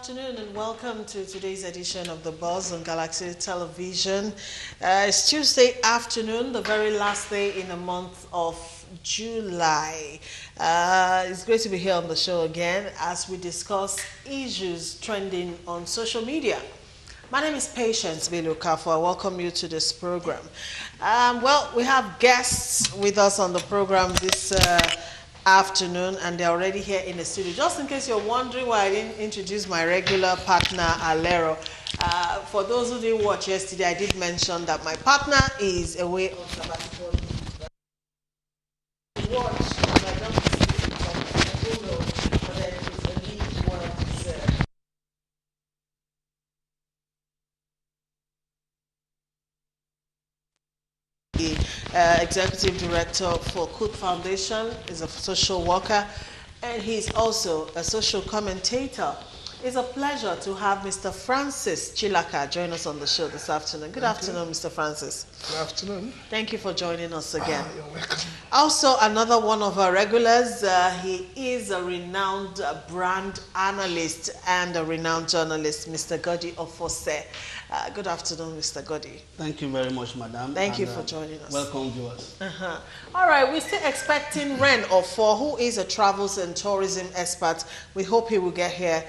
afternoon and welcome to today's edition of The Buzz on Galaxy Television. It's Tuesday afternoon, the very last day in the month of July. It's great to be here on the show again as we discuss issues trending on social media. My name is Patience Belukafo. I welcome you to this program. Well, we have guests with us on the program this afternoon, and they're already here in the studio. Just in case you're wondering why I didn't introduce my regular partner, Alero. For those who didn't watch yesterday, I did mention that my partner is away on sabbatical. Watch, I don't see it, I don't know, but then it's a lead one of Executive Director for Cook Foundation, is a social worker, and he's also a social commentator. It's a pleasure to have Mr. Francis Chilaka join us on the show this afternoon. Good afternoon, Mr. Francis. Good afternoon. Thank you for joining us again. You're welcome. Also, another one of our regulars, he is a renowned brand analyst and a renowned journalist, Mr. Godi Ofose. Good afternoon, Mr. Godi. Thank you very much, madam. Thank you for joining us. Welcome, viewers. All right, we're still expecting Ren Ofo, who is a travels and tourism expert. We hope he will get here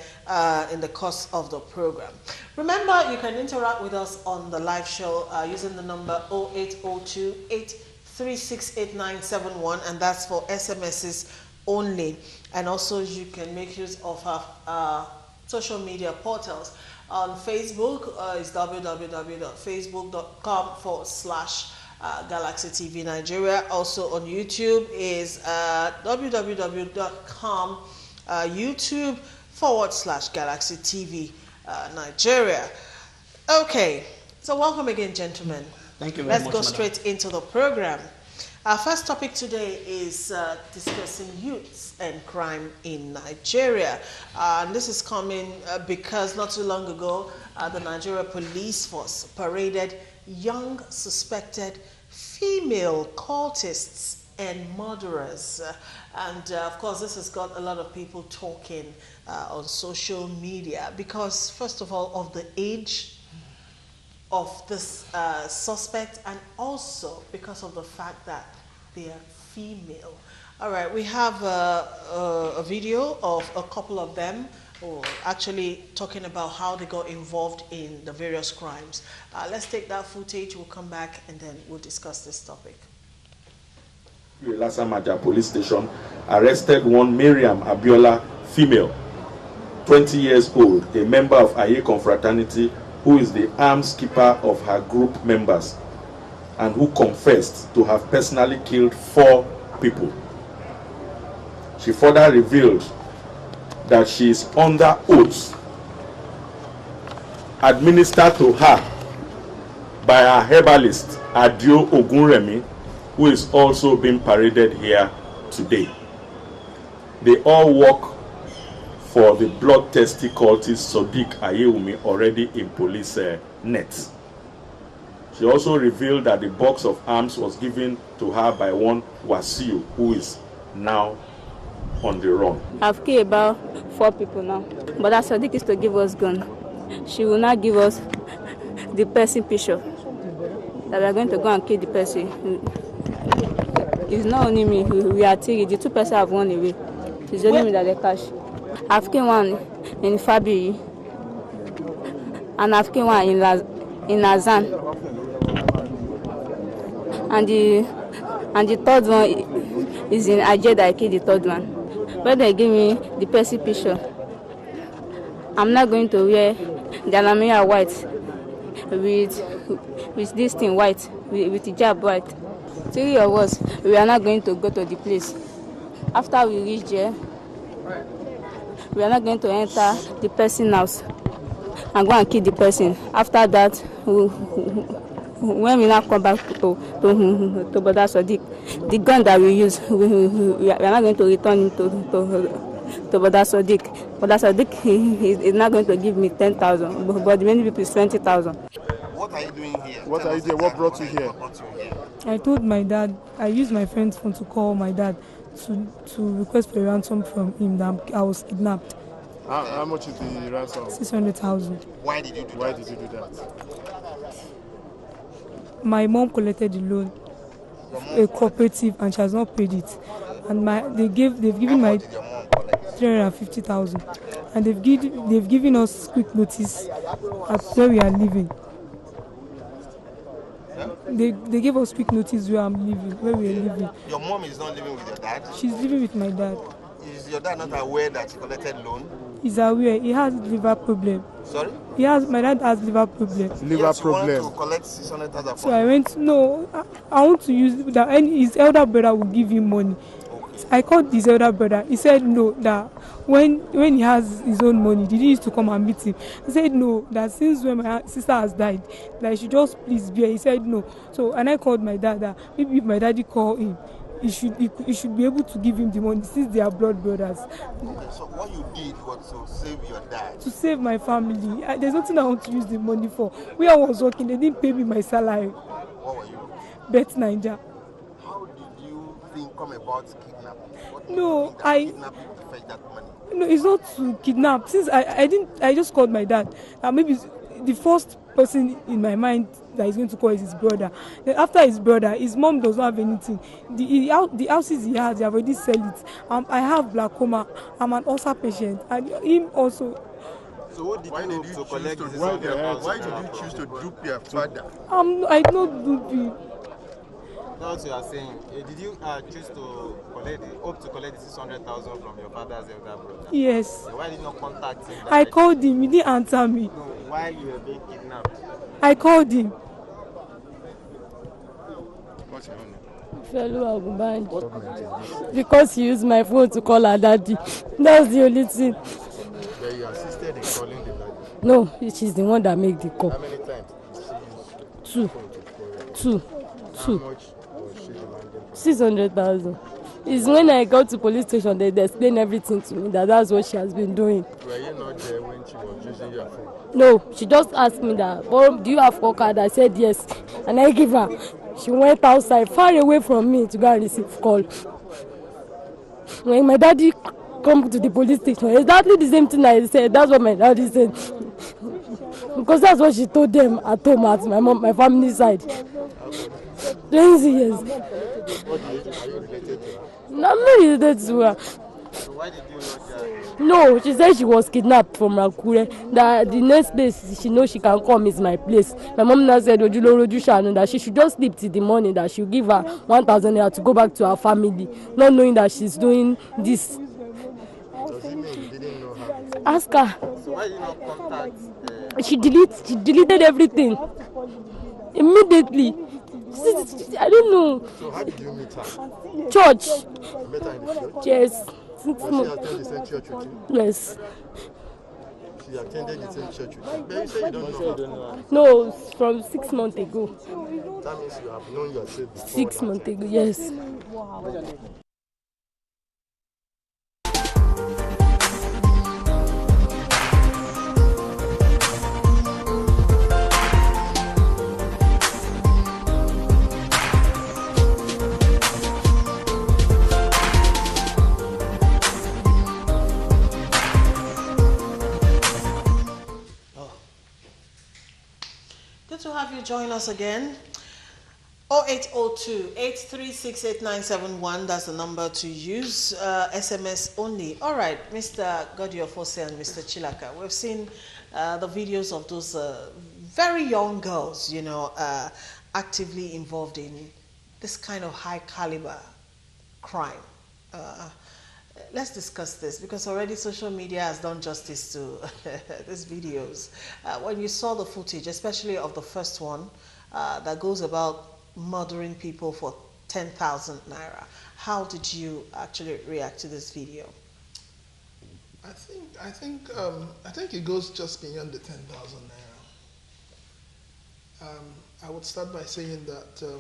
in the course of the program. Remember, you can interact with us on the live show using the number 0802 8368971, and that's for SMSs only. And also, you can make use of our social media portals. On Facebook, it's www.facebook.com/Galaxy TV Nigeria. Also on YouTube is www.com YouTube/Galaxy TV Nigeria. Okay, so welcome again, gentlemen. Thank you very much. Let's go straight into the program. Our first topic today is discussing youths and crime in Nigeria. And this is coming because not too long ago, the Nigeria Police Force paraded young suspected female cultists and murderers. And of course, this has got a lot of people talking on social media because, first of all, of the age of this suspect, and also because of the fact that they are female. All right, we have a video of a couple of them actually talking about how they got involved in the various crimes. Let's take that footage, we'll come back, and then we'll discuss this topic. Lasamaja police station arrested one Miriam Abiola, female, 20 years old, a member of Aye Confraternity, who is the arms keeper of her group members and who confessed to have personally killed 4 people. She further revealed that she is under oath administered to her by her herbalist, Adio Ogunremi, who is also being paraded here today. They all work for the bloodthirsty cultist Sodiq Ayewumi, already in police nets. She also revealed that the box of arms was given to her by one Wasiu, who is now on the run. I've killed about 4 people now, but that Sodiq is to give us gun. She will not give us the person picture that we are going to go and kill the person. It's not only me, we are 3. The 2 persons have run away. It's only me that they catch. I've killed one in Fabi, and I've killed one in Azan, and the 3rd one is in Ajed. I killed the 3rd one. When they give me the person picture, I'm not going to wear the Alamia white with this thing white, with the hijab white. 3 of us, we are not going to go to the place. After we reach there, we are not going to enter the person's house and go and kill the person. After that, when we now come back to Brother Sadiq, the gun that we use, we are not going to return him to Brother Sadiq. Brother Sadiq is not going to give me 10,000, but many people is 20,000. What are you doing here? What are you doing? What brought you here? I told my dad, I used my friend's phone to call my dad to request for a ransom from him that I was kidnapped. How much is the ransom? 600,000. Why did you do Why that? did you do that? My mom collected the loan, a cooperative, and she has not paid it. And they've given How my much did your mom collect? 350,000, and they've given us quick notice at where we are living. They gave us quick notice where we are living. Your mom is not living with your dad? She's living with my dad. Is your dad not aware that he collected loan? He's aware. He has liver problem. Sorry? My dad has liver problem. Liver yes, problem. You wanted to collect 600,000 So I went, no, I want to use that, and his elder brother will give him money. Okay. I called his elder brother. He said no, that when he has his own money, did he used to come and meet him? He said no, that since when my sister has died, that he should just please bear. He said no. So, and I called my dad that maybe if my daddy called him, he should be able to give him the money since they are blood brothers. Okay, so what you did was to save your dad? To save my family. There's nothing I want to use the money for. Where I was working, they didn't pay me my salary. What were you? Bet Niger. How did you think come about kidnapping? What No, kidnapping to fetch that money? No, it's not to kidnap. Since I just called my dad. Maybe the first person in my mind that is going to call is his brother. Then after his brother, his mom does not have anything. The houses he has, they have already sell it. I have glaucoma. I'm an ulcer patient, and him also. So what did you do to collect this 600,000? Why did you choose to dupe your father? I don't do That's what you are saying. Did you choose to hope to collect the 600,000 from your father's elder brother? Yes. So why did you not contact him? I called him. He didn't answer me. No, while you were being kidnapped. I called him. What's your name? Fellow Agubanji. Because he used my phone to call her daddy. That's the only thing. But you assisted in calling the daddy. No, she's the one that made the call. How many times did she use Two. the phone to call you? Two. How much was she demanding from 600,000. It's when I got to police station they explained everything to me that's what she has been doing. you? Were you not there when she was using your phone? No, she just asked me that, "But do you have call card?" I said yes, and I give her. She went outside, far away from me, to go and receive call. When my daddy come to the police station, exactly the same thing I said. That's what my daddy said, because that's what she told them at home, at my family side. 20 years. What are you related to her? No, I'm not related to her. So why did you not No, she said she was kidnapped from Rakure. That the next place she knows she can come is my place. My mom now said that she should just sleep till the morning, that she'll give her 1,000 naira to go back to her family, not knowing that she's doing this. Does it mean you didn't know her? Ask her. So why did you not contact? She deleted everything immediately. I don't know. So how did you meet her? Church. You met her in the church? Yes. Does she attend the same church with you? Yes. She attended the same church with you? But you say you don't know her. No, from 6 months ago. That means you have known yourself before. 6 months ago, yes. Good to have you join us again. 0802-836-8971, that's the number to use. SMS only. All right, Mr. Godiofose and Mr. Chilaka, we've seen the videos of those very young girls, you know, actively involved in this kind of high caliber crime. Let's discuss this, because already social media has done justice to these videos. When you saw the footage, especially of the first one that goes about murdering people for 10,000 naira, how did you actually react to this video? I think it goes just beyond the 10,000 naira. I would start by saying that the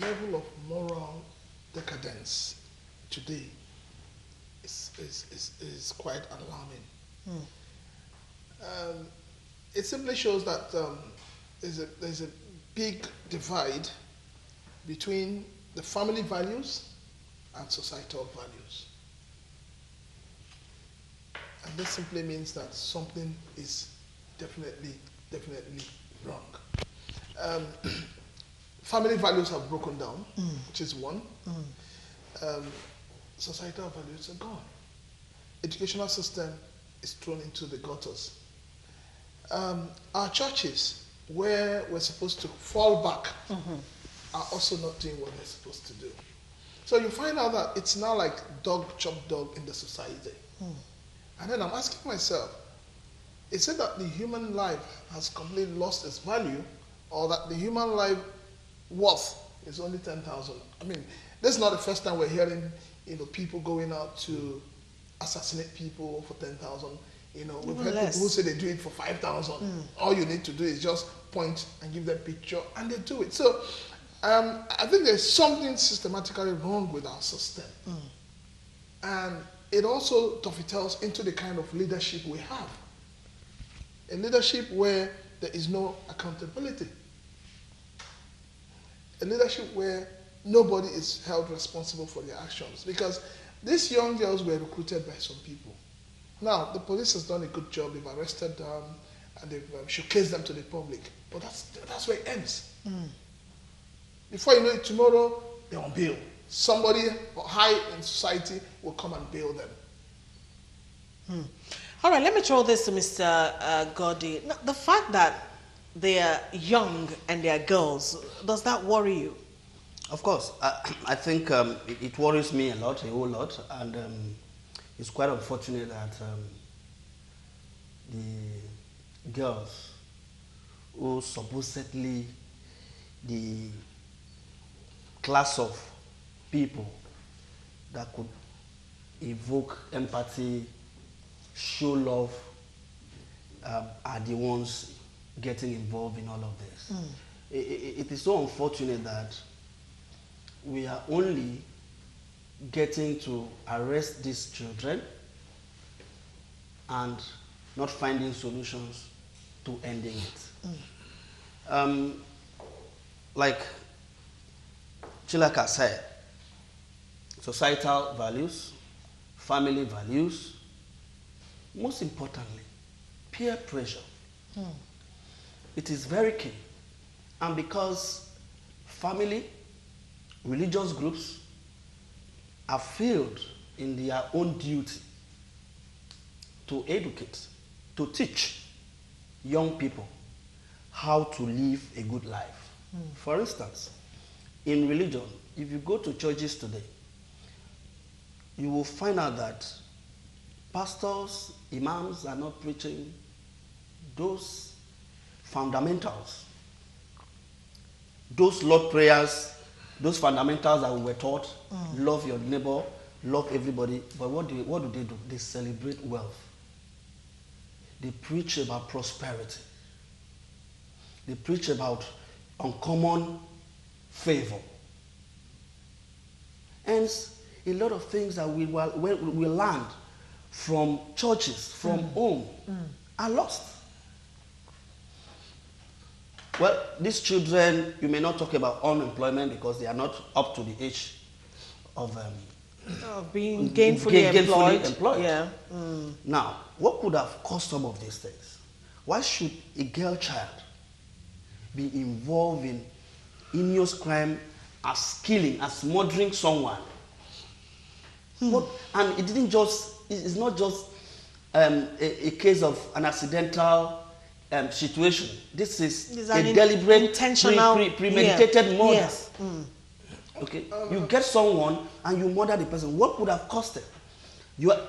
level of moral decadence today is quite alarming. It simply shows that there's a big divide between the family values and societal values. And this simply means that something is definitely wrong. Family values have broken down, which is one. Societal values are gone. Educational system is thrown into the gutters. Our churches, where we're supposed to fall back, are also not doing what they're supposed to do. So you find out that it's now like dog chop dog in the society. And then I'm asking myself, is it that the human life has completely lost its value, or that the human life worth is only 10,000? I mean, this is not the first time we're hearing, people going out to assassinate people for 10,000. We've heard people who say they do it for 5,000. All you need to do is just point and give them a picture, and they do it. So I think there's something systematically wrong with our system. And it also dovetails into the kind of leadership we have. A leadership where there is no accountability. A leadership where nobody is held responsible for their actions. Because these young girls were recruited by some people. Now, the police has done a good job. They've arrested them and they've showcased them to the public. But that's where it ends. Before you know it, tomorrow, they're on bail. Somebody high in society will come and bail them. All right, let me throw this to Mr. Gordy. Now, the fact that they are young and they are girls, does that worry you? Of course. I think it worries me a whole lot. And it's quite unfortunate that the girls who supposedly the class of people that could evoke empathy, show love, are the ones getting involved in all of this. It is so unfortunate that we are only getting to arrest these children and not finding solutions to ending it. Like Chilaka said, societal values, family values, most importantly, peer pressure. It is very key. And because family, religious groups are failed in their own duty to educate, to teach young people how to live a good life. For instance, in religion, if you go to churches today, you will find out that pastors, imams are not preaching those fundamentals, those Lord prayers, those fundamentals that we were taught. Love your neighbor, love everybody. But what do they do? They celebrate wealth. They preach about prosperity. They preach about uncommon favor. Hence, a lot of things that we learned from churches, from home, are lost. Well, these children, you may not talk about unemployment because they are not up to the age of being gainfully employed. Yeah. Now, what could have caused some of these things? Why should a girl child be involved in heinous crime as killing, as murdering someone? And it didn't just, it's not just a case of an accidental situation. This is a deliberate, intentional, premeditated murder. Yes. Okay, you get someone and you murder the person. What could have cost it?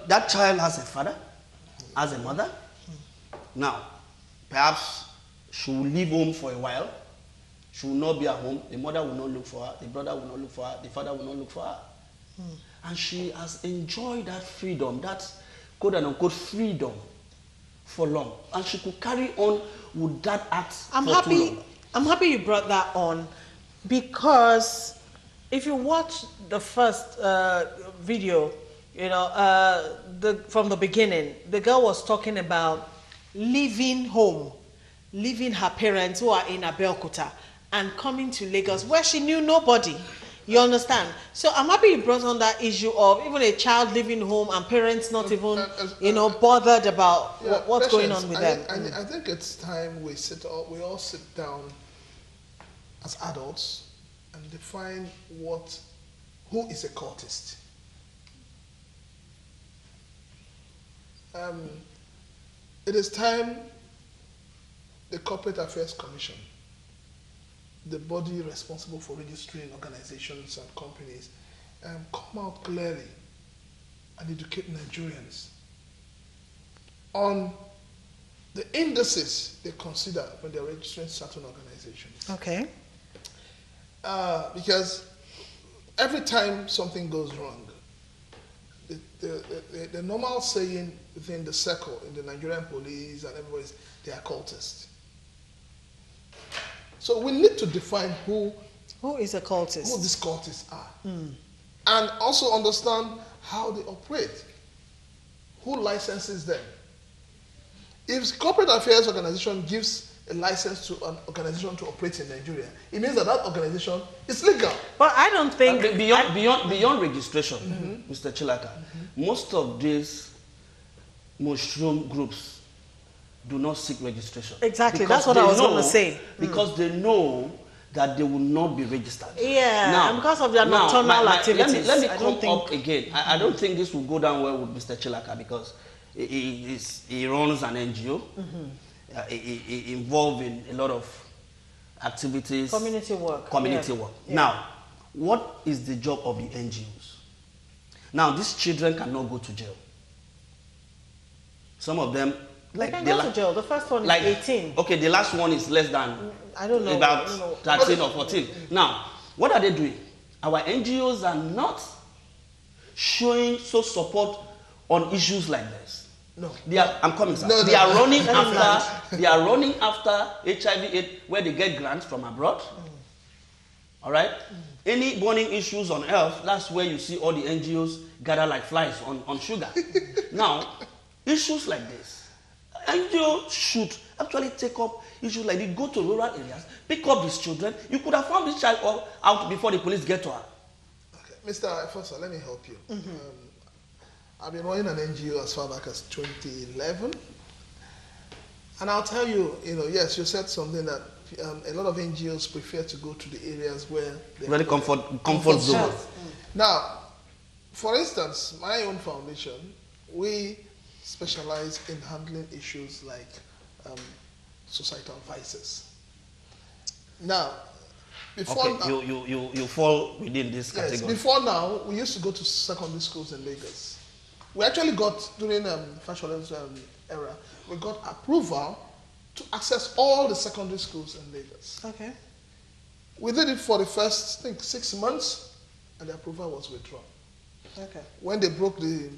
That child has a father, has a mother. Now, perhaps she will leave home for a while. She will not be at home. The mother will not look for her. The brother will not look for her. The father will not look for her. And she has enjoyed that freedom, that quote and unquote freedom, for long. And she could carry on with that act for too long. I'm happy you brought that on, because if you watch the first video, from the beginning, the girl was talking about leaving home, leaving her parents who are in Abeokuta and coming to Lagos where she knew nobody. You understand? So I'm happy you brought on that issue of even a child leaving home and parents not even, bothered about what's going on with them. I think it's time we all sit down as adults and define who is a cultist. It is time the Corporate Affairs Commission, the body responsible for registering organizations and companies, come out clearly and educate Nigerians on the indices they consider when they're registering certain organizations. Okay. Because every time something goes wrong, the normal saying within the circle, in the Nigerian police and everybody is, they are cultists. So we need to define who is a cultist, who these cultists are, and also understand how they operate, who licenses them. If Corporate Affairs Organization gives a license to an organization to operate in Nigeria, it means that organization is legal. But I don't think beyond registration, Mr. Chilaka, most of these mushroom groups do not seek registration. Exactly, that's what I was going to say. Because they know that they will not be registered. Yeah, and because of their nocturnal activities. Let me come up again. I don't think this will go down well with Mr. Chilaka because he runs an NGO. Involved in a lot of activities. Community work. Yeah. Now, what is the job of the NGOs? Now, these children cannot go to jail. Some of them, they can go to jail. The first one is 18. Okay, the last one is less than, I don't know, about 13 or 14. Now, what are they doing? Our NGOs are not showing support on issues like this. No. I'm coming, sir. They are running after HIV/AIDS where they get grants from abroad. All right? Any burning issues on earth, that's where you see all the NGOs gather like flies on sugar. Now, issues like this, NGOs should actually take up issues like this, go to rural areas, pick up these children. You could have found this child out before the police get to her. Okay. Mr. Foster, let me help you. I've been running an NGO as far back as 2011. And I'll tell you, yes, you said something that a lot of NGOs prefer to go to the areas where they very comfort zone. Now, for instance, my own foundation, we specialize in handling issues like societal vices. Now, before you fall within this category. Yes, before now, we used to go to secondary schools in Lagos. We actually got, during Fashole's era, we got approval to access all the secondary schools in Lagos. Okay. We did it for the first, I think, 6 months, and the approval was withdrawn. Okay. When they broke the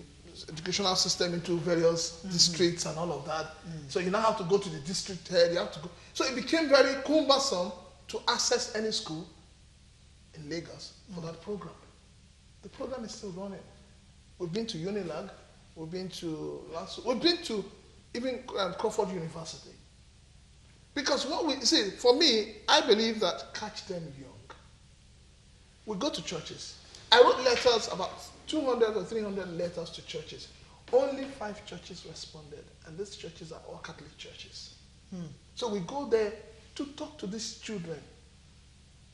educational system into various districts and all of that, so you now have to go to the district head, you have to go. So it became very cumbersome to access any school in Lagos for that program. The program is still running. We've been to Unilag, we've been to even Crawford University. Because what we see, for me, I believe that catch them young. We go to churches. I wrote letters, about 200 or 300 letters to churches. Only 5 churches responded, and these churches are all Catholic churches. So we go there to talk to these children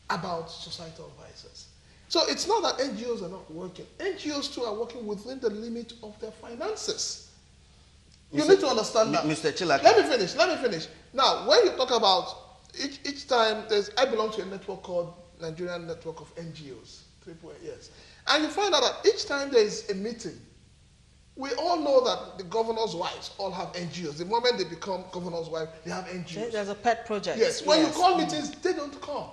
about societal vices. So it's not that NGOs are not working. NGOs too are working within the limit of their finances. You need to understand that. Mr. Chilaka. Let me finish. Now, when you talk about each time, I belong to a network called Nigerian Network of NGOs, yes. And you find out that each time there is a meeting, we all know that the governor's wives all have NGOs. The moment they become governor's wife, they have NGOs. There's a pet project. Yes. When you call meetings, they don't come.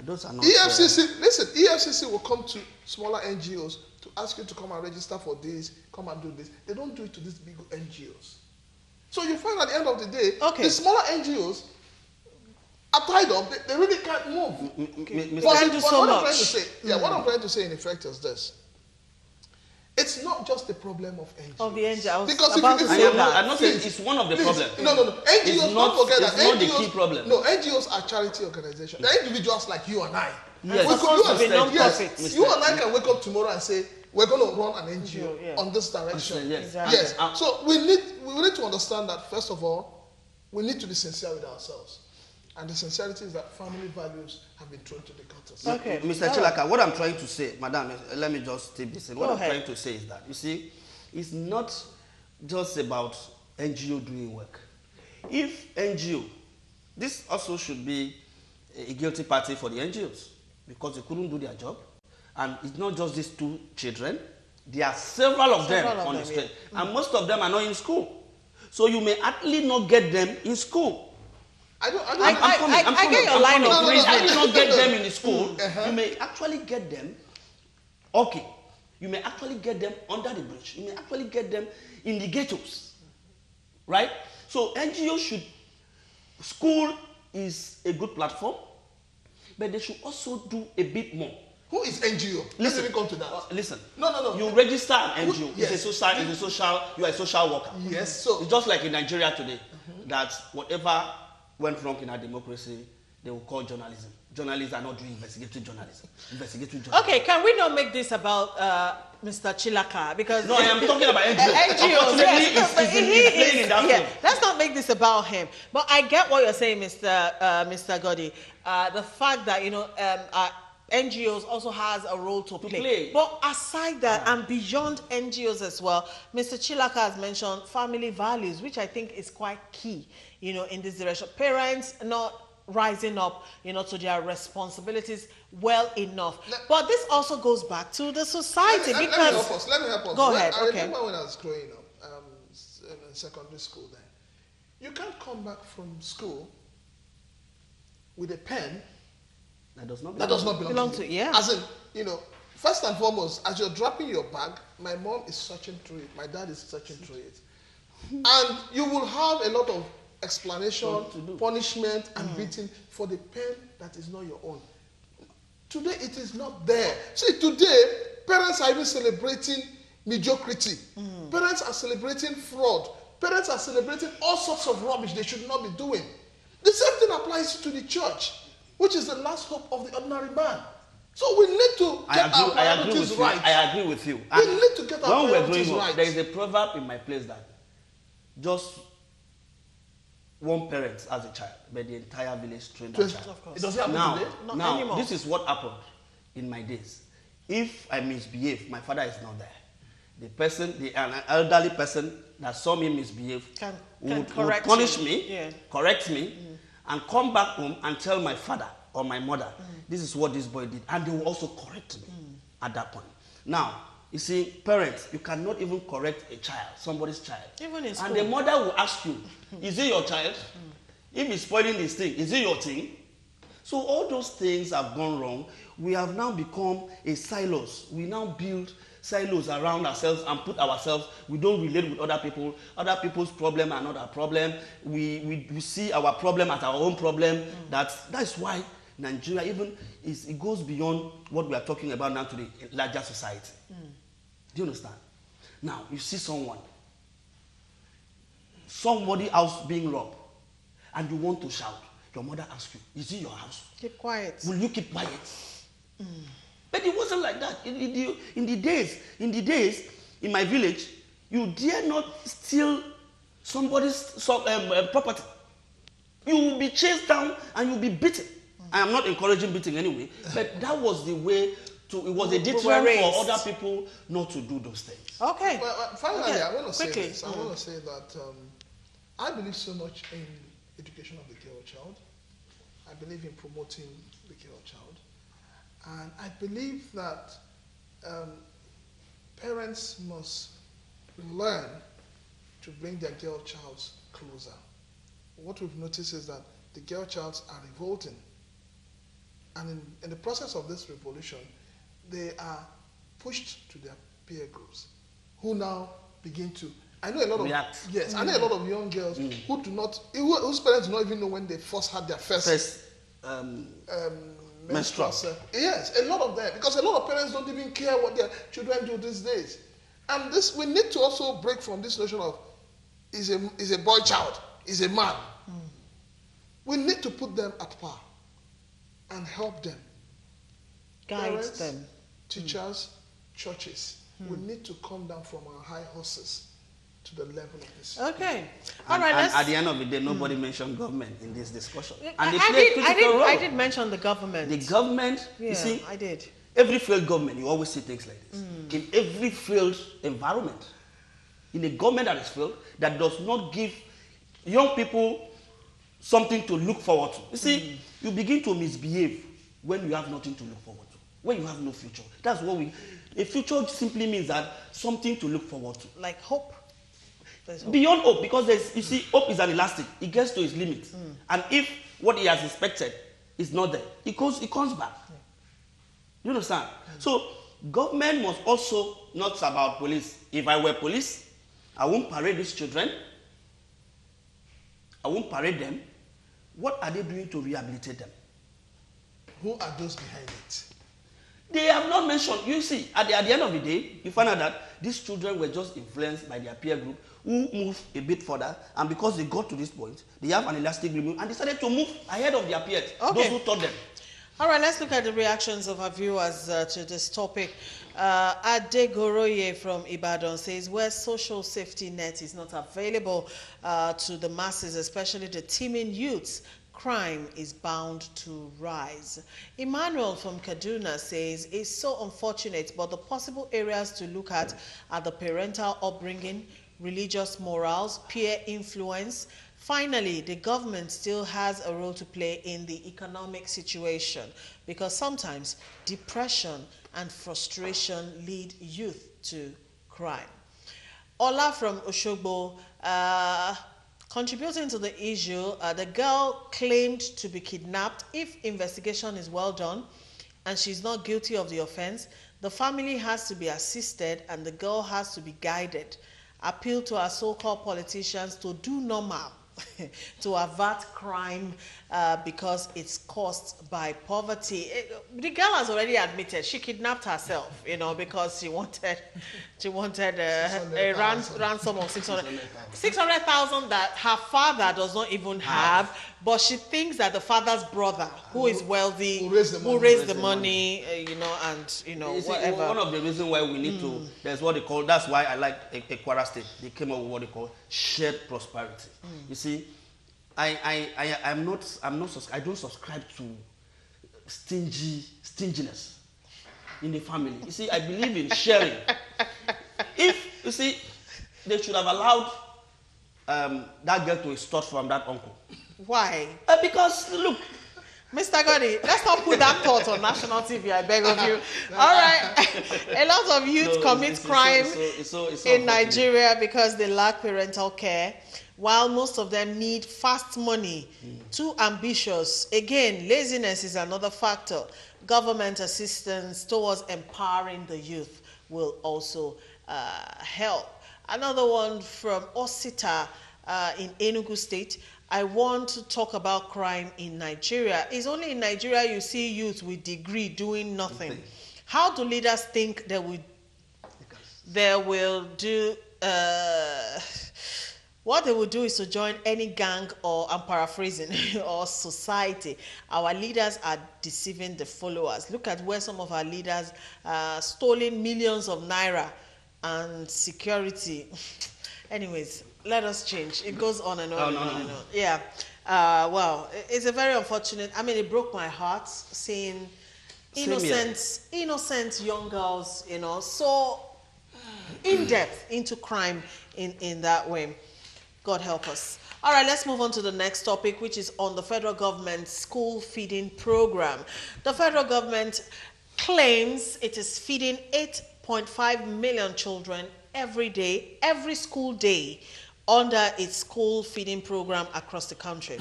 Those are not EFCC will come to smaller NGOs to ask you to come and register for this, come and do this. They don't do it to these big NGOs. So you find at the end of the day, the smaller NGOs are tied up. They really can't move. Thank you so much. What I'm trying to say in effect is this. It's not just the problem of NGOs. Of the NGOs. Because I'm not saying it's one of the problems. No. NGOs, don't forget that. It's not the key problem. No, NGOs are charity organizations. They're individuals like you and I Yes. It's supposed to be non-profit. Yes, you and I can wake up tomorrow and say, we're going to run an NGO on this direction. Yes. Exactly. Yes. So we need to understand that, first of all, we need to be sincere with ourselves. And the sincerity is that family values have been thrown to the gutters. Okay. Mr. Chilaka, what I'm trying to say, madam, let me just take this in. What I'm trying to say is that, you see, it's not just about NGO doing work. If NGO, this also should be a guilty party for the NGOs because they couldn't do their job. And it's not just these 2 children. There are several of them on the street. Yeah. And most of them are not in school. So you may actually not get them in school. I get your line of reasoning. You may not get them in the school. You may actually get them, okay. You may actually get them under the bridge. You may actually get them in the ghettos. Right? So NGO should, school is a good platform, but they should also do a bit more. Who is NGO? Let's even come to that. Listen. No. You register an NGO. Yes. You are a social worker. Yes. So it's just like in Nigeria today, that whatever went wrong in our democracy, they will call journalism. Journalists are not doing investigative journalism. Okay, can we not make this about Mr. Chilaka? Because no, I am talking about NGOs. Let's not make this about him. But I get what you're saying, Mr. Godi. The fact that NGOs also has a role to play. But aside that and beyond NGOs as well, Mr. Chilaka has mentioned family values, which I think is quite key, in this direction. Parents not rising up, to their responsibilities well enough. But this also goes back to the society Let me help us. Go ahead. I remember when I was growing up, in secondary school then, you can't come back from school with a pen that does not belong to you. Yeah. As in, first and foremost, as you're dropping your bag, my mom is searching through it, my dad is searching through it. And you will have a lot of explanation, punishment, and beating for the pen that is not your own. Today, it is not there. See, today, parents are even celebrating mediocrity. Parents are celebrating fraud. Parents are celebrating all sorts of rubbish they should not be doing. The same thing applies to the church, which is the last hope of the ordinary man. So we need to get our priorities right. I agree with you. We need to get our priorities right. There is a proverb in my place that just one parent as a child, but the entire village trained that child. It doesn't happen today? Not anymore. This is what happened in my days. If I misbehave, my father is not there. An elderly person that saw me misbehave would punish me, correct me, and come back home and tell my father or my mother, this is what this boy did. And they will also correct me at that point. Now, you see, parents, you cannot even correct a child, somebody's child. Even in school. And the mother will ask you, is it your child? If he's spoiling this thing, is it your thing? So all those things have gone wrong. We have now become a silos. We now build silos around ourselves and put ourselves, we don't relate with other people. Other people's problem are not our problem. We see our problem as our own problem. That's why Nigeria it goes beyond what we are talking about now to the larger society. Do you understand? Now, you see somebody else being robbed, and you want to shout. Your mother asks you, is it your house? Keep quiet. Will you keep quiet? But it wasn't like that. In the days, in my village, you dare not steal somebody's property. You will be chased down and you'll be beaten. I am not encouraging beating anyway, but that was the way it was a deterrent for other people not to do those things. Okay. Well, finally, I want to say this. I want to say that I believe so much in education of the girl child. I believe in promoting the girl child. And I believe that parents must learn to bring their girl childs closer. What we've noticed is that the girl childs are revolting. And in the process of this revolution, they are pushed to their peer groups, who now begin to. I know a lot of I know a lot of young girls who do not, whose parents do not even know when they first had their first menstrual. Yes, a lot of them, because a lot of parents don't even care what their children do these days. And this, we need to also break from this notion of is a boy child, is a man. We need to put them at par and help them guides them. Teachers, churches, we need to come down from our high horses to the level of this. Okay. All right. And at the end of the day, nobody mentioned government in this discussion. And I did mention the government. The government, you see, I did. Every failed government, you always see things like this. In every failed environment, in a government that is failed, that does not give young people something to look forward to. You see, you begin to misbehave when you have nothing to look forward to, when you have no future. That's what a future simply means that something to look forward to. Like hope. Beyond hope, because you see, hope is an elastic. It gets to its limit. And if what he has expected is not there, it comes back. You understand? So, government must also not about police. If I were police, I won't parade these children. I won't parade them. What are they doing to rehabilitate them? Who are those behind it? They have not mentioned. You see, at the end of the day, you find out that these children were just influenced by their peer group who moved a bit further, and because they got to this point, they have an elastic limit and decided to move ahead of their peers, those who taught them. All right, let's look at the reactions of our viewers to this topic. Adegoroye from Ibadan says, where social safety net is not available to the masses, especially the teeming youths, crime is bound to rise. Emmanuel from Kaduna says, it's so unfortunate, but the possible areas to look at are the parental upbringing, religious morals, peer influence. Finally, the government still has a role to play in the economic situation, because sometimes depression and frustration lead youth to crime. Ola from Oshogbo, contributing to the issue, the girl claimed to be kidnapped. If investigation is well done and she's not guilty of the offense, the family has to be assisted and the girl has to be guided. Appeal to our so-called politicians to do normal to avert crime because it's caused by poverty. The girl has already admitted she kidnapped herself, because she wanted a ransom of 600,000 that her father does not even have, but she thinks that the father's brother, who is wealthy, who raised the money, whatever. One of the reasons why we need to, that's what they call, that's why I like Equara State. They came up with what they call shared prosperity. You see, I don't subscribe to stinginess in the family. You see, I believe in sharing. If, you see, they should have allowed that girl to extort from that uncle. Why? Because, look, Mr. Godi, let's not put that thought on national TV, I beg of you. All right. A lot of youth commit crime in Nigeria because they lack parental care, while most of them need fast money. Too ambitious. Again, laziness is another factor. Government assistance towards empowering the youth will also help. Another one from Osita in Enugu State. I want to talk about crime in Nigeria. It's only in Nigeria you see youth with degree doing nothing. How do leaders think they will do? What they will do is to join any gang or, I'm paraphrasing, or society. Our leaders are deceiving the followers. Look at where some of our leaders stolen millions of naira and security. Anyways, let us change. It goes on and on and on. Yeah. Well, it's a very unfortunate. I mean, it broke my heart seeing innocent young girls, so in depth into crime in that way. God help us. All right, let's move on to the next topic, which is on the federal government school feeding program. The federal government claims it is feeding 8.5 million children every day, every school day, under its school feeding program across the country.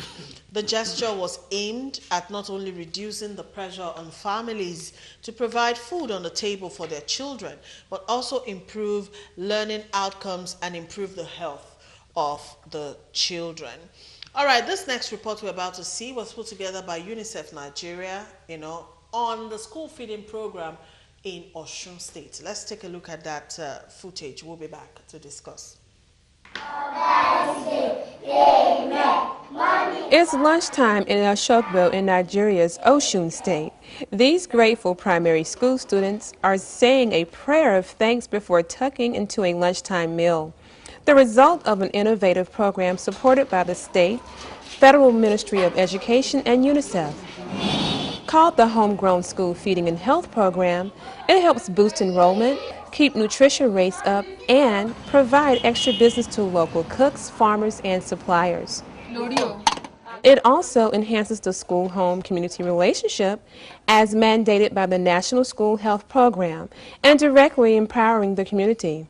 The gesture was aimed at not only reducing the pressure on families to provide food on the table for their children, but also improve learning outcomes and improve the health of the children. All right, this next report we're about to see was put together by UNICEF Nigeria, on the school feeding program in Osun State. Let's take a look at that footage. We'll be back to discuss. A It's lunchtime in Oshogbo in Nigeria's Osun State. These grateful primary school students are saying a prayer of thanks before tucking into a lunchtime meal. The result of an innovative program supported by the state, Federal Ministry of Education, and UNICEF. Called the Homegrown School Feeding and Health Program, it helps boost enrollment, keep nutrition rates up, and provide extra business to local cooks, farmers, and suppliers. It also enhances the school-home community relationship as mandated by the National School Health Program and directly empowering the community.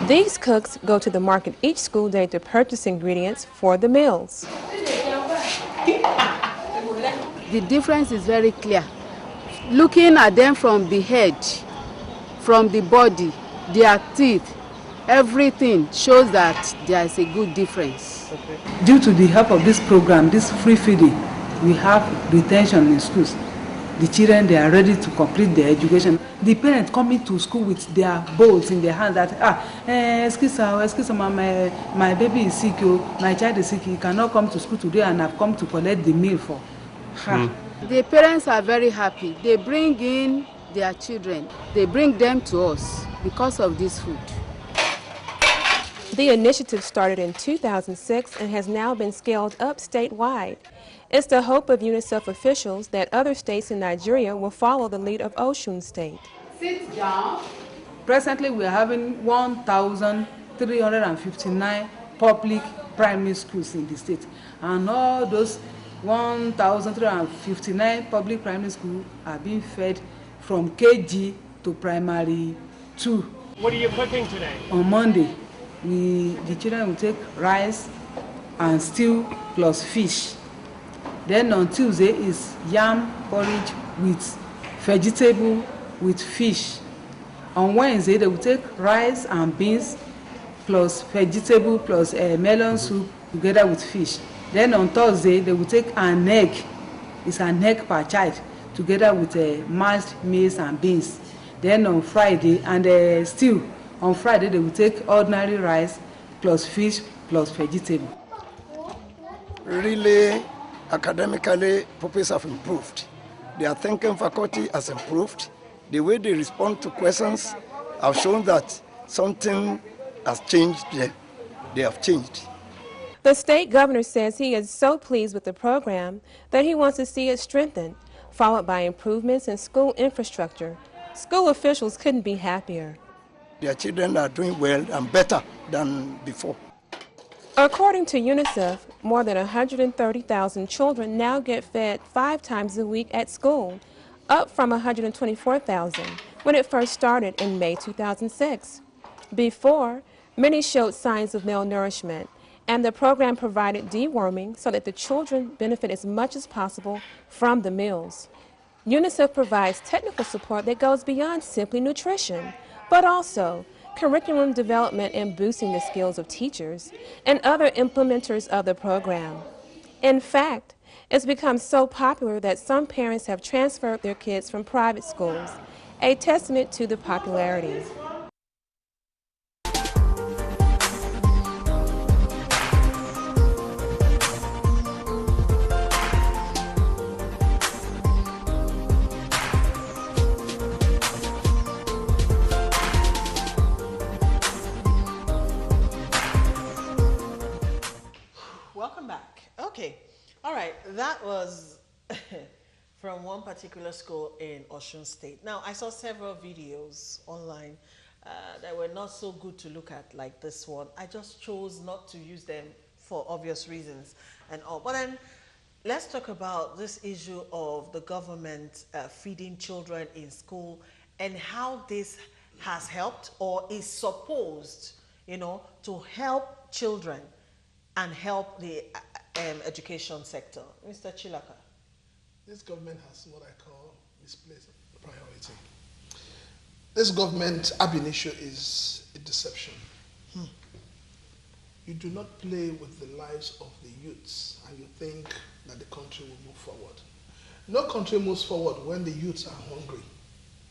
These cooks go to the market each school day to purchase ingredients for the meals. The difference is very clear. Looking at them from the head, from the body, their teeth, everything shows that there is a good difference. Due to the help of this program, this free feeding, we have retention in schools. The children, they are ready to complete their education. The parents coming to school with their bowls in their hands that, excuse me, my baby is sick, my child is sick, he cannot come to school today and I've come to collect the meal for her. The parents are very happy. They bring in their children. They bring them to us because of this food. The initiative started in 2006 and has now been scaled up statewide. It's the hope of UNICEF officials that other states in Nigeria will follow the lead of Osun State. Sit down. Presently, we are having 1,359 public primary schools in the state. And all those 1,359 public primary schools are being fed from KG to primary 2. What are you cooking today? On Monday, the children will take rice and stew plus fish. Then on Tuesday is yam porridge with vegetable with fish. On Wednesday, they will take rice and beans plus vegetable plus melon soup together with fish. Then on Thursday, they will take an egg. It's an egg per child together with mashed maize and beans. Then on Friday, and still on Friday, they will take ordinary rice plus fish plus vegetable. Really, academically, pupils have improved. Their thinking faculty has improved. The way they respond to questions have shown that something has changed there. They have changed. The state governor says he is so pleased with the program that he wants to see it strengthened, followed by improvements in school infrastructure. School officials couldn't be happier. Their children are doing well and better than before. According to UNICEF, more than 130,000 children now get fed 5 times a week at school, up from 124,000 when it first started in May 2006. Before, many showed signs of malnourishment, and the program provided deworming so that the children benefit as much as possible from the meals. UNICEF provides technical support that goes beyond simply nutrition, but also curriculum development and boosting the skills of teachers and other implementers of the program. In fact, it's become so popular that some parents have transferred their kids from private schools, a testament to the popularity. Welcome back. Okay. All right. That was from one particular school in Osun State. Now, I saw several videos online that were not so good to look at, like this one. I just chose not to use them for obvious reasons and all. But then let's talk about this issue of the government feeding children in school and how this has helped or is supposed, to help children and help the education sector. Mr. Chilaka. This government has what I call misplaced priority. This government ab initio is a deception. You do not play with the lives of the youths and you think that the country will move forward. No country moves forward when the youths are hungry.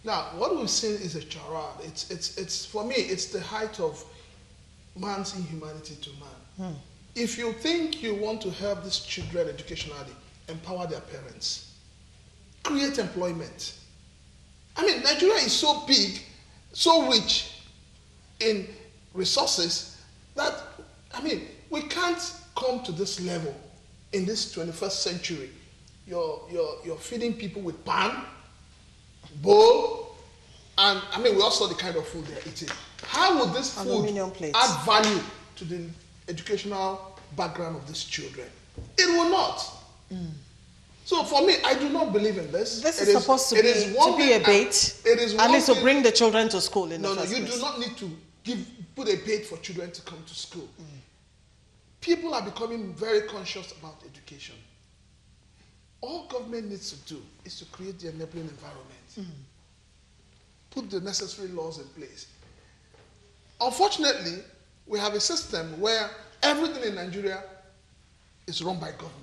Now, what we've seen is a charade. It's for me, it's the height of man's inhumanity to man. if you think you want to help these children educationally, empower their parents. Create employment. I mean, Nigeria is so big, so rich in resources that, I mean, we can't come to this level in this 21st century. You're feeding people with pan, bowl, and I mean, we all saw the kind of food they're eating. How would this food add value to the educational background of these children? It will not. So for me, I do not believe in this. This is supposed to be a bait, at least to bring the children to school in the first place. No, you do not need to put a bait for children to come to school. People are becoming very conscious about education. All government needs to do is to create the enabling environment. Put the necessary laws in place. Unfortunately, we have a system where everything in Nigeria is run by government.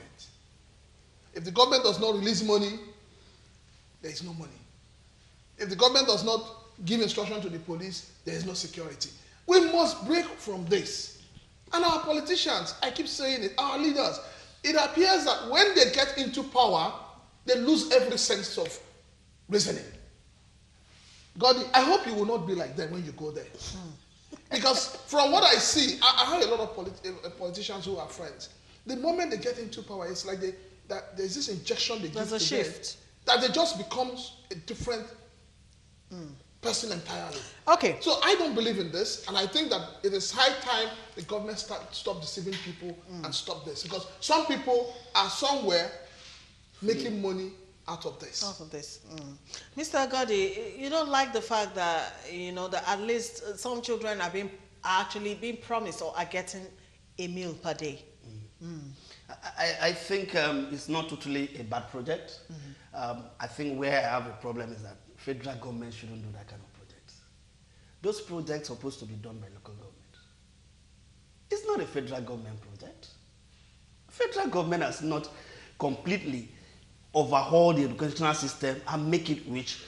If the government does not release money, there is no money. If the government does not give instruction to the police, there is no security. We must break from this. And our politicians, I keep saying it, our leaders, it appears that when they get into power, they lose every sense of reasoning. God, I hope you will not be like them when you go there. Because from what I see, I have a lot of politicians who are friends. The moment they get into power, it's like there's this injection they give to them. There's a shift. That they just become a different person entirely. Okay. So I don't believe in this, and I think that it is high time the government stop deceiving people and stop this. Because some people are somewhere making money out of this. Mr. Agadi, you don't like the fact that, that at least some children are actually being promised or are getting a meal per day? I think it's not totally a bad project. I think where I have a problem is that federal government shouldn't do that kind of projects. Those projects are supposed to be done by local government. It's not a federal government project. Federal government has not completely overhauled the educational system and make it rich.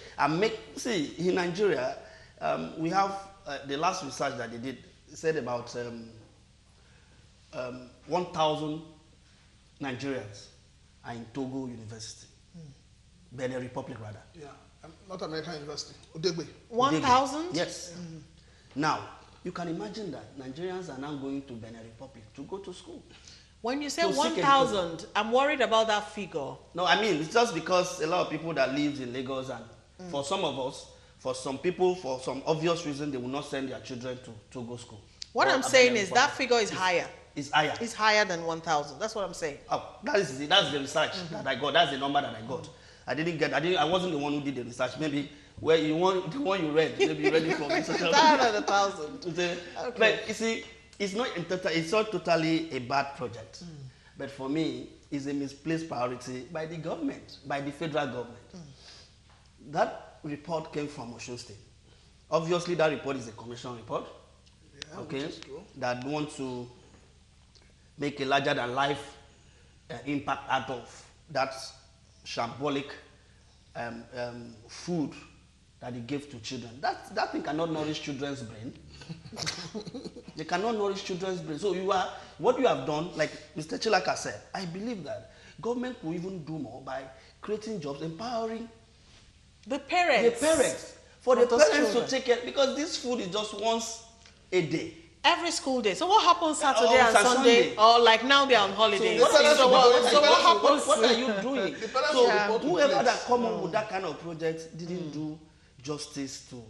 See, in Nigeria, we have the last research that they did said about 1,000 Nigerians are in Togo University, Benin Republic rather. Yeah, not American University. Udegbe. 1,000? Yes. Now, you can imagine that Nigerians are now going to Benin Republic to go to school. When you say 1,000, I'm worried about that figure. No, I mean, it's just because a lot of people that live in Lagos, and for some of us, for some people, for some obvious reason, they will not send their children to Togo school. What I'm saying is that figure is higher. It's higher. It's higher than 1,000. That's what I'm saying. Oh, that's the research that I got. That's the number that I got. I wasn't the one who did the research. Maybe where the one you read, maybe you read it from social media. Higher than 1,000. Okay. But you see, it's not totally a bad project. But for me, it's a misplaced priority by the government, by the federal government. That report came from Osun State. Obviously, that report is a commission report. Yeah, okay, that wants to make a larger than life impact out of that shambolic food that they gave to children. That thing cannot nourish children's brain. They cannot nourish children's brain. So what you have done, like Mr. Chilaka said, I believe that government will even do more by creating jobs, empowering the parents. For the parents to take care, because this food is just once a day. Every school day. So what happens Saturday and Sunday? Or like now they are on holidays. So what are you doing? So whoever that come up with that kind of project didn't do justice to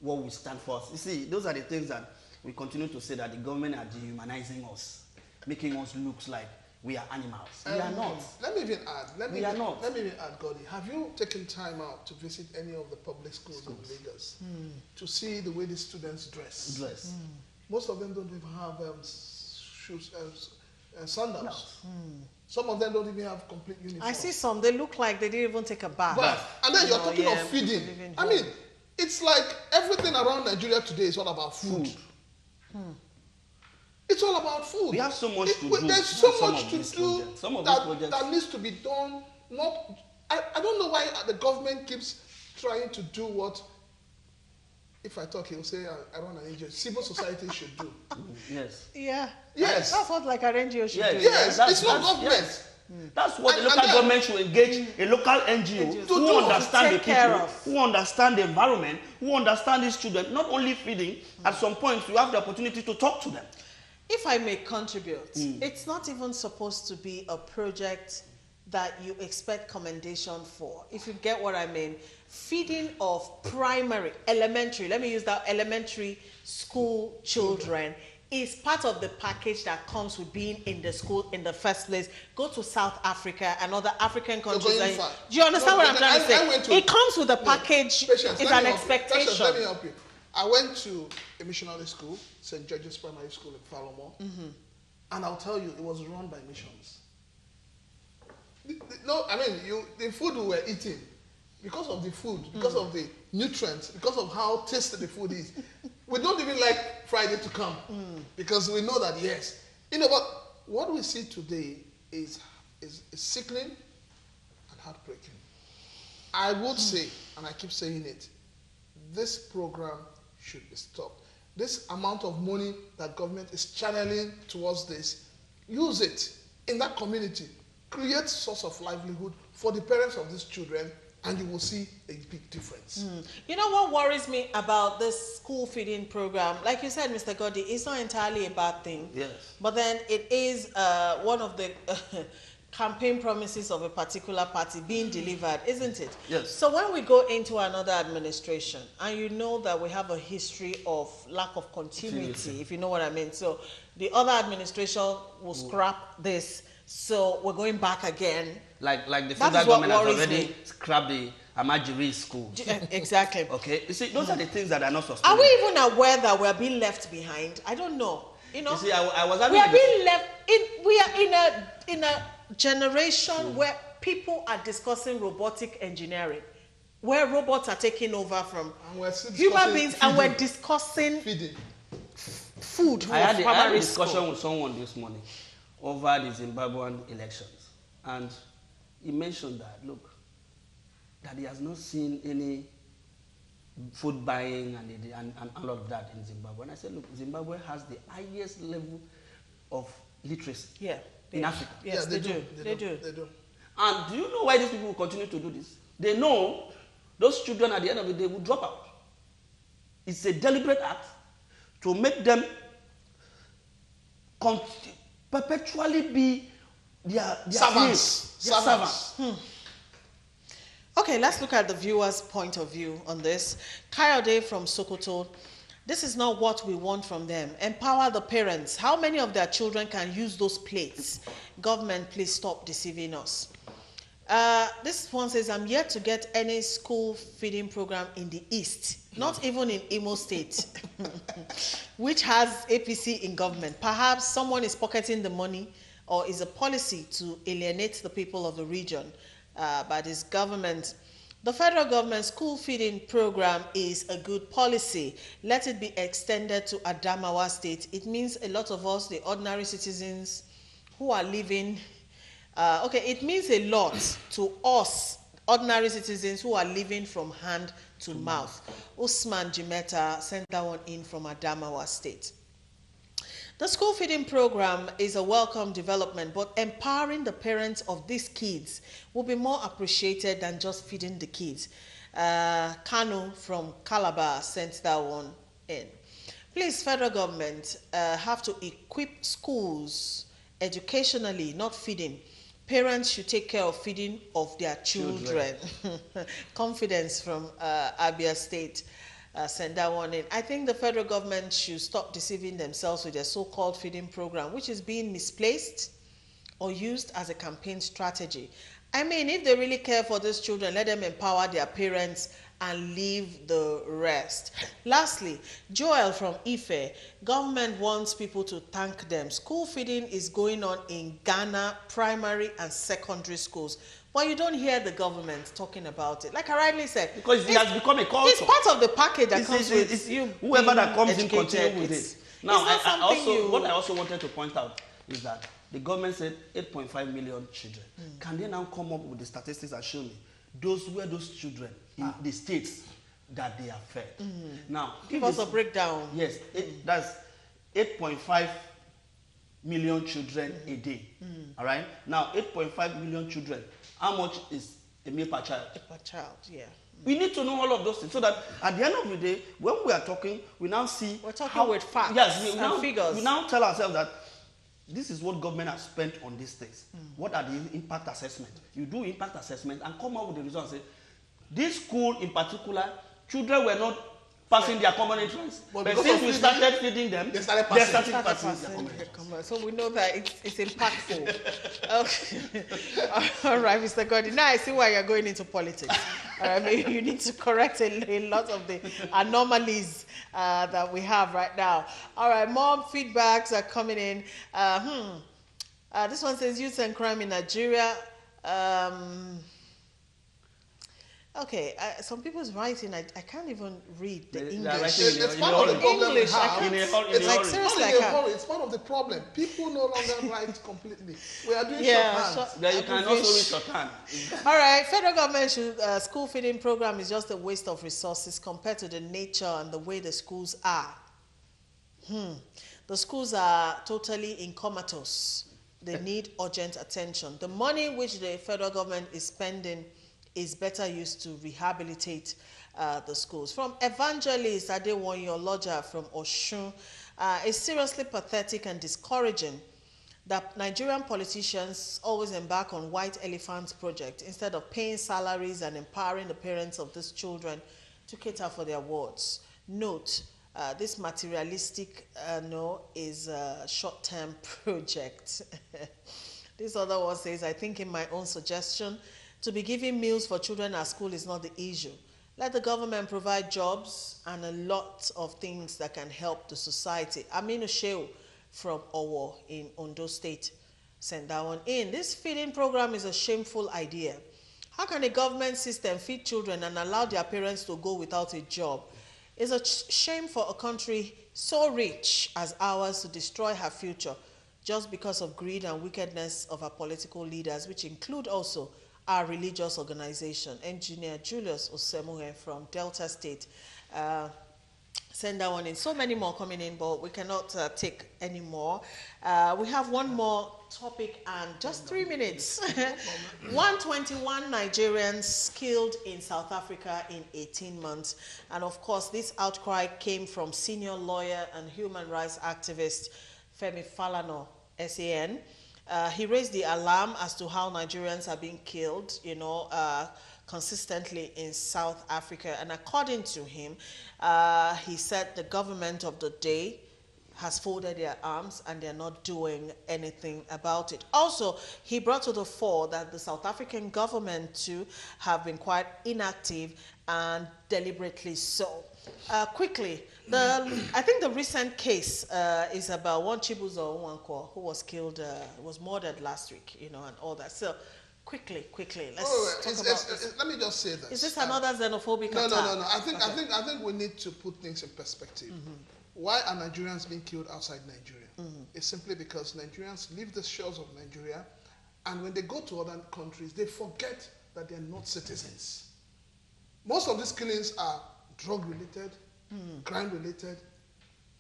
what we stand for. You see, those are the things that we continue to say, that the government are dehumanizing us, making us look like we are animals. We are not. Let me even add. Let me even add, Godi. Have you taken time out to visit any of the public schools in Lagos to see the way the students dress? Most of them don't even have shoes, sandals. Some of them don't even have complete uniforms. I see some. They look like they didn't even take a bath. And then you're talking of feeding. I mean, it's like everything around Nigeria today is all about food. It's all about food. We have so much to do. There's so much to do that needs to be done. I don't know why the government keeps trying to do what if I talk, he will say I run an NGO. Civil society should do. Yes. Yeah. Yes. That's what like an NGO should do. Yes. It's not government. Yes. That's what the local government should engage a local NGO who understand the people, who understand the environment, who understand these children. Not only feeding, at some point you have the opportunity to talk to them. If I may contribute, it's not even supposed to be a project that you expect commendation for. If you get what I mean, feeding of primary, elementary, let me use that, elementary school children is part of the package that comes with being in the school in the first place. Go to South Africa and other African countries. Do you understand what I'm trying to say? It comes with a package. It's an expectation. Let me help you. I went to a missionary school, St. George's Primary School in Falomo, and I'll tell you, it was run by missions. No, I mean, the food we were eating, because of the food, because of the nutrients, because of how tasty the food is, we don't even like Friday to come, because we know that, yes. You know, but what we see today is sickening and heartbreaking. I would say, and I keep saying it, this program should be stopped. This amount of money that government is channeling towards this, use it in that community. Create source of livelihood for the parents of these children, and you will see a big difference. You know what worries me about this school feeding program? Like you said, Mr. Goddy, it's not entirely a bad thing. Yes. But then it is one of the campaign promises of a particular party being delivered, isn't it? Yes. So when we go into another administration, and you know that we have a history of lack of continuity, if you know what I mean. So the other administration will scrap this. So we're going back again. Like the federal government has already scrapped the Amajiri school. Exactly. Okay. You see, those are the things that are not sustainable. Are we even aware that we're being left behind? I don't know. You know, you see, I was we are being left. We are in a generation where people are discussing robotic engineering, where robots are taking over from human beings, and we're discussing food. I had a discussion with someone this morning over the Zimbabwean elections, and he mentioned that, look, that he has not seen any food buying and all of that in Zimbabwe. And I said, look, Zimbabwe has the highest level of literacy in Africa. Yes, they do. They do. And do you know why these people will continue to do this? They know those children at the end of the day will drop out. It's a deliberate act to make them perpetually be their servants. Okay, let's look at the viewer's point of view on this. Kayode from Sokoto. This is not what we want from them. Empower the parents. How many of their children can use those plates? Government, please stop deceiving us. This one says, I'm yet to get any school feeding program in the East, not even in Imo State, which has APC in government. Perhaps someone is pocketing the money, or is a policy to alienate the people of the region by this government. The federal government school feeding program is a good policy. Let it be extended to Adamawa State. It means a lot of us, the ordinary citizens who are living, it means a lot to us, ordinary citizens who are living from hand to mouth. Usman Jimeta sent that one in from Adamawa State. The school feeding program is a welcome development, but empowering the parents of these kids will be more appreciated than just feeding the kids. Kanu from Calabar sent that one in. Please, federal government have to equip schools educationally, not feeding. Parents should take care of feeding of their children. Confidence from Abia State. Send that one in. I think the federal government should stop deceiving themselves with their so-called feeding program, which is being misplaced or used as a campaign strategy. I mean, if they really care for these children, let them empower their parents and leave the rest. Lastly, Joel from Ife. Government wants people to thank them. School feeding is going on in Ghana primary and secondary schools. But you don't hear the government talking about it. Like I rightly said. Because it has become a culture. It's part of the package that comes with you. Whoever that comes in, continue with it. Now, what I also wanted to point out is that the government said 8.5 million children. Can they now come up with the statistics and show me those children in the states that they are fed. Now, give us a breakdown. Yes, that's 8.5 million children a day. All right. Now, 8.5 million children. How much is a meal per child? Per child, yeah. We need to know all of those things so that at the end of the day, when we are talking, we now see. We're talking with facts and figures. We now tell ourselves that this is what government has spent on these things. What are the impact assessment? You do impact assessment and come out with the results and say, this school in particular, children were not passing their common entrance. But since we started feeding them, they started passing their common entrance. So we know that it's impactful. Okay. All right, Mr. Gordy. Now I see why you're going into politics. Maybe you need to correct a lot of the anomalies that we have right now. All right, more feedbacks are coming in. This one says youth and crime in Nigeria. Okay, some people's writing, I can't even read the English. It's part of the problem. English, it's like seriously, I can't. It's part of the problem. People no longer write completely. We are doing shorthand. You can also read shorthand. All right, federal government should, school feeding program is just a waste of resources compared to the nature and the way the schools are. The schools are totally in comatose. They need urgent attention. The money which the federal government is spending is better used to rehabilitate the schools. From Evangelist Adewonyo Lodger from Oshun, it's seriously pathetic and discouraging that Nigerian politicians always embark on white elephant project instead of paying salaries and empowering the parents of these children to cater for their wards. Note, this materialistic is a short-term project. This other one says, I think in my own suggestion, to be giving meals for children at school is not the issue. Let the government provide jobs and a lot of things that can help the society. Aminu Shehu from Owo in Ondo State sent that one in. This feeding program is a shameful idea. How can a government system feed children and allow their parents to go without a job? It's a shame for a country so rich as ours to destroy her future just because of greed and wickedness of our political leaders, which include also our religious organization. Engineer Julius Osemuhe from Delta State send that one in. So many more coming in, but we cannot take any more. We have one more topic and just 3 minutes. 121 Nigerians killed in South Africa in 18 months. And of course, this outcry came from senior lawyer and human rights activist Femi Falana, SAN. He raised the alarm as to how Nigerians are being killed, consistently in South Africa. And according to him, he said the government of the day has folded their arms and they're not doing anything about it. Also, he brought to the fore that the South African government too have been quite inactive and deliberately so. Quickly, I think the recent case is about one Chibuzo Nwankwo who was killed, was murdered last week, and all that. So, quickly, let's talk about this. Let me just say this. Is this another xenophobic attack? No. I think we need to put things in perspective. Why are Nigerians being killed outside Nigeria? It's simply because Nigerians leave the shores of Nigeria, and when they go to other countries, they forget that they're not citizens. Most of these killings are drug-related, crime-related,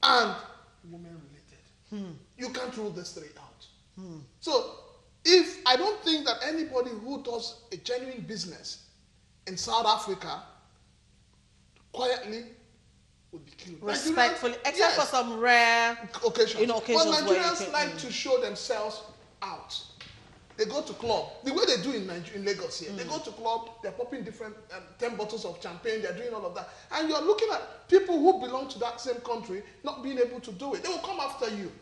and women-related. You can't rule these three out. So, I don't think that anybody who does a genuine business in South Africa quietly would be killed. Respectfully, except for some rare occasions. Well, Nigerians like to show themselves out. They go to club. The way they do in Lagos here, they go to club, they're popping different 10 bottles of champagne, they're doing all of that. And you're looking at people who belong to that same country not being able to do it. They will come after you.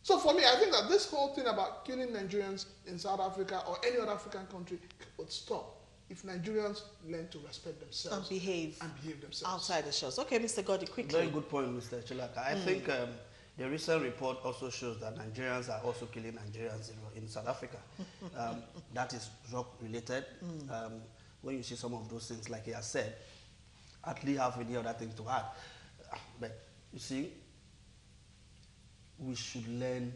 So for me, I think that this whole thing about killing Nigerians in South Africa or any other African country would stop if Nigerians learn to respect themselves and behave themselves outside the shores. Okay, Mr. Gordy, quickly. Very good point, Mr. Chilaka. I think the recent report also shows that Nigerians are also killing Nigerians in South Africa. That is drug-related. When you see some of those things, like he has said, hardly have any other thing to add. But you see, we should learn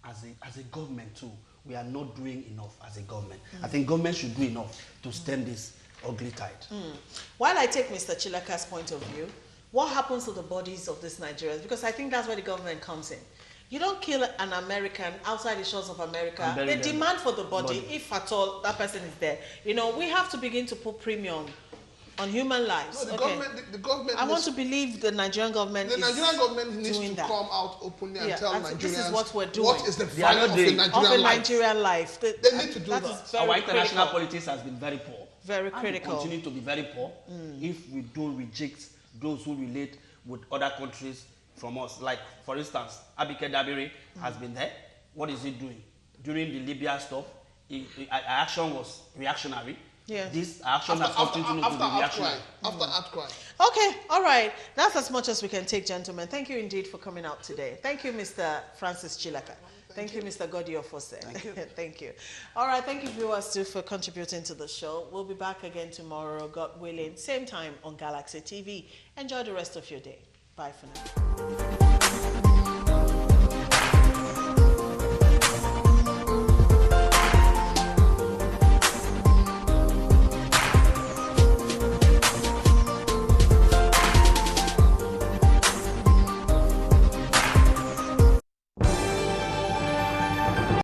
as a government too. We are not doing enough as a government. I think government should do enough to stem this ugly tide. While I take Mr. Chilaka's point of view, what happens to the bodies of these Nigerians? Because I think that's where the government comes in. You don't kill an American outside the shores of America. They demand for the body, if at all that person is there. You know, we have to begin to put premium on human lives. No, the government. I want to believe the Nigerian government. The Nigerian government needs to come out openly and tell Nigerians this is what we're doing. What is the value of the Nigerian life? They need to do that. Our international politics has been very poor. Very critical. And continue to be very poor if we don't reject those who relate with other countries from us. Like, for instance, Abike Dabiri has been there. What is he doing? During the Libya stuff, action was reactionary. Yeah. This action has continued to be reactionary. After outcry. Okay, all right. That's as much as we can take, gentlemen. Thank you indeed for coming out today. Thank you, Mr. Francis Chilaka. Thank you, Mr. Godio Fose. Thank you. Thank you. All right, thank you, viewers, too, for contributing to the show. We'll be back again tomorrow, God willing, same time on Galaxy TV. Enjoy the rest of your day. Bye for now.